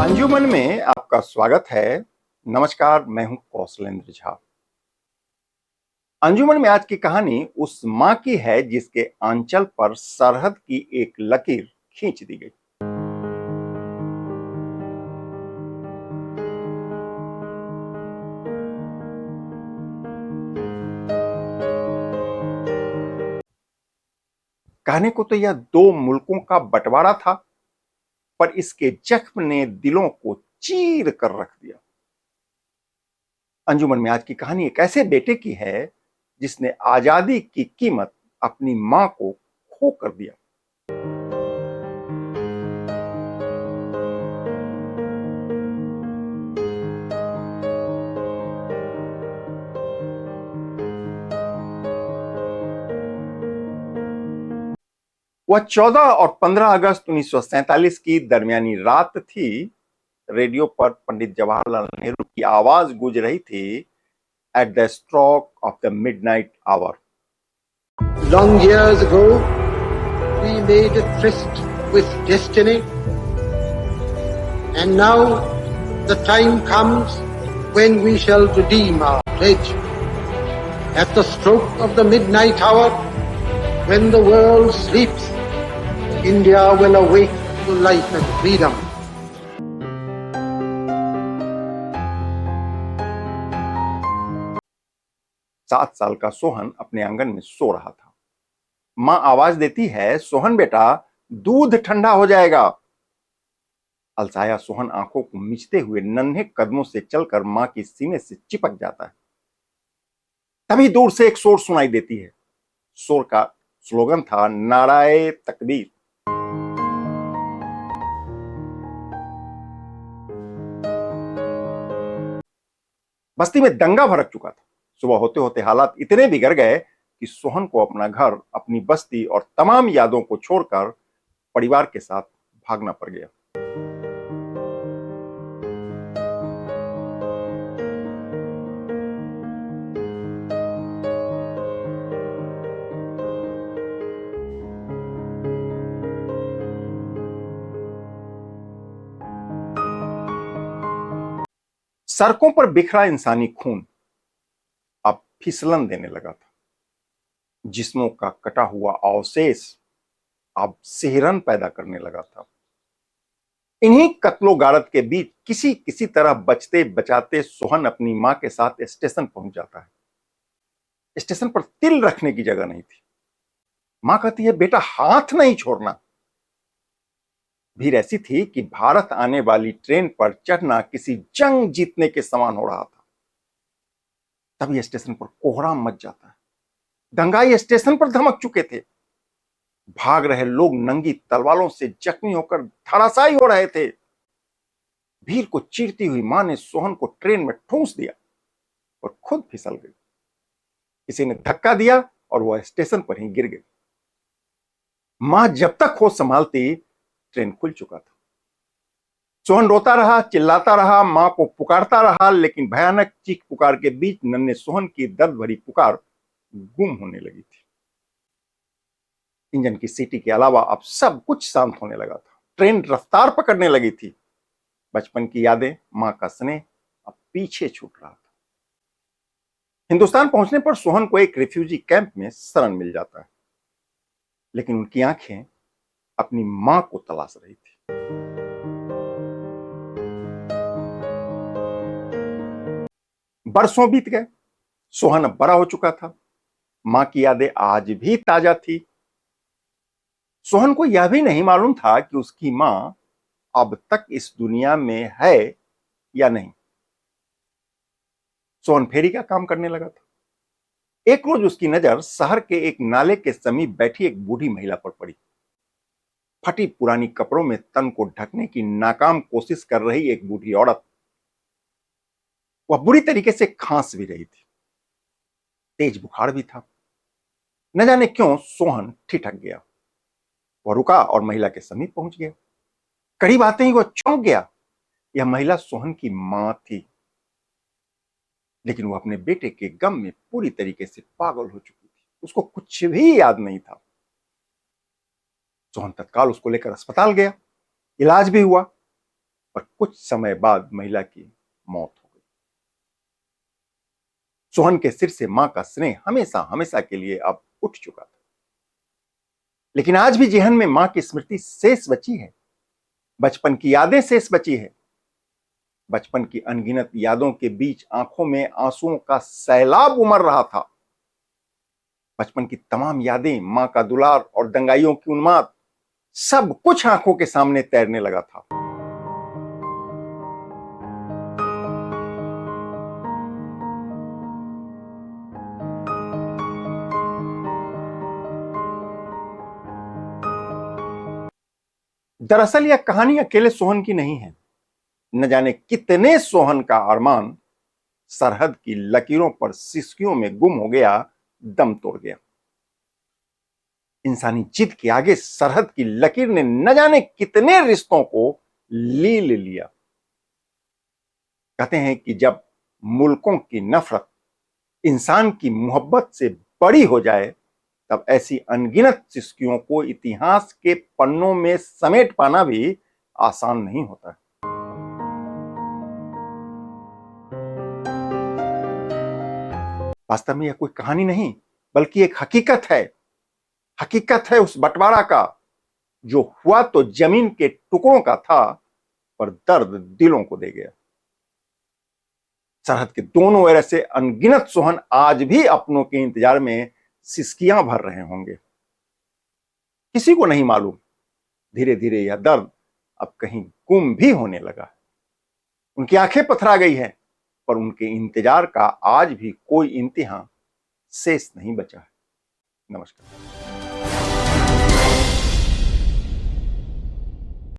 अंजुमन में आपका स्वागत है। नमस्कार, मैं हूं कौशलेंद्र झा। अंजुमन में आज की कहानी उस मां की है जिसके आंचल पर सरहद की एक लकीर खींच दी गई। कहने को तो यह दो मुल्कों का बंटवारा था, पर इसके जख्म ने दिलों को चीर कर रख दिया। अंजुमन में आज की कहानी एक ऐसे बेटे की है जिसने आजादी की कीमत अपनी मां को खो कर दिया। वह 14 और 15 अगस्त 1947 की दरमियानी रात थी। रेडियो पर पंडित जवाहरलाल नेहरू की आवाज गूंज रही थी, at the stroke of the midnight hour. Long years ago, we made a tryst with destiny, and now the time comes when we shall redeem our pledge. At the stroke of the midnight hour, when the world sleeps, India will awake to life and freedom. सात साल का सोहन अपने आंगन में सो रहा था। मां आवाज देती है, सोहन बेटा, दूध ठंडा हो जाएगा। अलसाया सोहन आंखों को मिचते हुए नन्हे कदमों से चलकर मां के सीने से चिपक जाता है। तभी दूर से एक शोर सुनाई देती है। शोर का स्लोगन था, नाराए तकबीर। बस्ती में दंगा भड़क चुका था। सुबह होते होते हालात इतने बिगड़ गए कि सोहन को अपना घर, अपनी बस्ती और तमाम यादों को छोड़कर परिवार के साथ भागना पड़ गया। सड़कों पर बिखरा इंसानी खून अब फिसलन देने लगा था। जिस्मों का कटा हुआ अवशेष अब सिहरन पैदा करने लगा था। इन्हीं कत्लो गारत के बीच किसी किसी तरह बचते बचाते सोहन अपनी मां के साथ स्टेशन पहुंच जाता है। स्टेशन पर तिल रखने की जगह नहीं थी। मां कहती है, बेटा हाथ नहीं छोड़ना। भीड़ ऐसी थी कि भारत आने वाली ट्रेन पर चढ़ना किसी जंग जीतने के समान हो रहा था। तभी स्टेशन पर कोहराम मच जाता है। दंगाई स्टेशन पर धमक चुके थे। भाग रहे लोग नंगी तलवारों से जख्मी होकर धराशायी हो रहे थे। भीड़ को चीरती हुई मां ने सोहन को ट्रेन में ठूंस दिया और खुद फिसल गई। किसी ने धक्का दिया और वह स्टेशन पर ही गिर गई। मां जब तक होश संभालती, ट्रेन खुल चुका था। सोहन रोता रहा, चिल्लाता रहा, मां को पुकारता रहा, लेकिन भयानक चीख पुकार के बीच नन्हे सोहन की दर्द भरी पुकार गुम होने लगी थी। इंजन की सीटी के अलावा अब सब कुछ शांत होने लगा था। ट्रेन रफ्तार पकड़ने लगी थी। बचपन की यादें, मां का स्नेह अब पीछे छूट रहा था। हिंदुस्तान पहुंचने पर सोहन को एक रिफ्यूजी कैंप में शरण मिल जाता है, लेकिन उनकी आंखें अपनी मां को तलाश रही थी। बरसों बीत गए। सोहन अब बड़ा हो चुका था। मां की यादें आज भी ताजा थी। सोहन को यह भी नहीं मालूम था कि उसकी मां अब तक इस दुनिया में है या नहीं। सोहन फेरी का काम करने लगा था। एक रोज उसकी नजर शहर के एक नाले के समीप बैठी एक बूढ़ी महिला पर पड़ी। फटी पुरानी कपड़ों में तन को ढकने की नाकाम कोशिश कर रही एक बूढ़ी औरत। वह बुरी तरीके से खांस भी रही थी। तेज बुखार भी था। न जाने क्यों सोहन ठिठक गया। वह रुका और महिला के समीप पहुंच गया। करीब आते ही वह चौंक गया। यह महिला सोहन की मां थी, लेकिन वह अपने बेटे के गम में पूरी तरीके से पागल हो चुकी थी। उसको कुछ भी याद नहीं था। सोहन तत्काल उसको लेकर अस्पताल गया। इलाज भी हुआ। और कुछ समय बाद महिला की मौत हो गई। सोहन के सिर से मां का स्नेह हमेशा हमेशा के लिए अब उठ चुका था, लेकिन आज भी जेहन में मां की स्मृति शेष बची है। बचपन की यादें शेष बची है। बचपन की अनगिनत यादों के बीच आंखों में आंसुओं का सैलाब उमड़ रहा था। बचपन की तमाम यादें, मां का दुलार और दंगाइयों की उन्माद, सब कुछ आंखों के सामने तैरने लगा था। दरअसल यह कहानी अकेले सोहन की नहीं है। न जाने कितने सोहन का अरमान सरहद की लकीरों पर सिसकियों में गुम हो गया, दम तोड़ गया। इंसानी जिद के आगे सरहद की लकीर ने न जाने कितने रिश्तों को लील लिया। कहते हैं कि जब मुल्कों की नफरत इंसान की मोहब्बत से बड़ी हो जाए, तब ऐसी अनगिनत सिसकियों को इतिहास के पन्नों में समेट पाना भी आसान नहीं होता है। वास्तव में यह कोई कहानी नहीं, बल्कि एक हकीकत है। हकीकत है उस बंटवारा का जो हुआ तो जमीन के टुकड़ों का था, पर दर्द दिलों को दे गया। सरहद के दोनों ओर से अनगिनत सोहन आज भी अपनों के इंतजार में सिसकियां भर रहे होंगे। किसी को नहीं मालूम, धीरे धीरे यह दर्द अब कहीं गुम भी होने लगा है। उनकी आंखें पथरा गई हैं, पर उनके इंतजार का आज भी कोई इंतहा शेष नहीं बचा है। नमस्कार।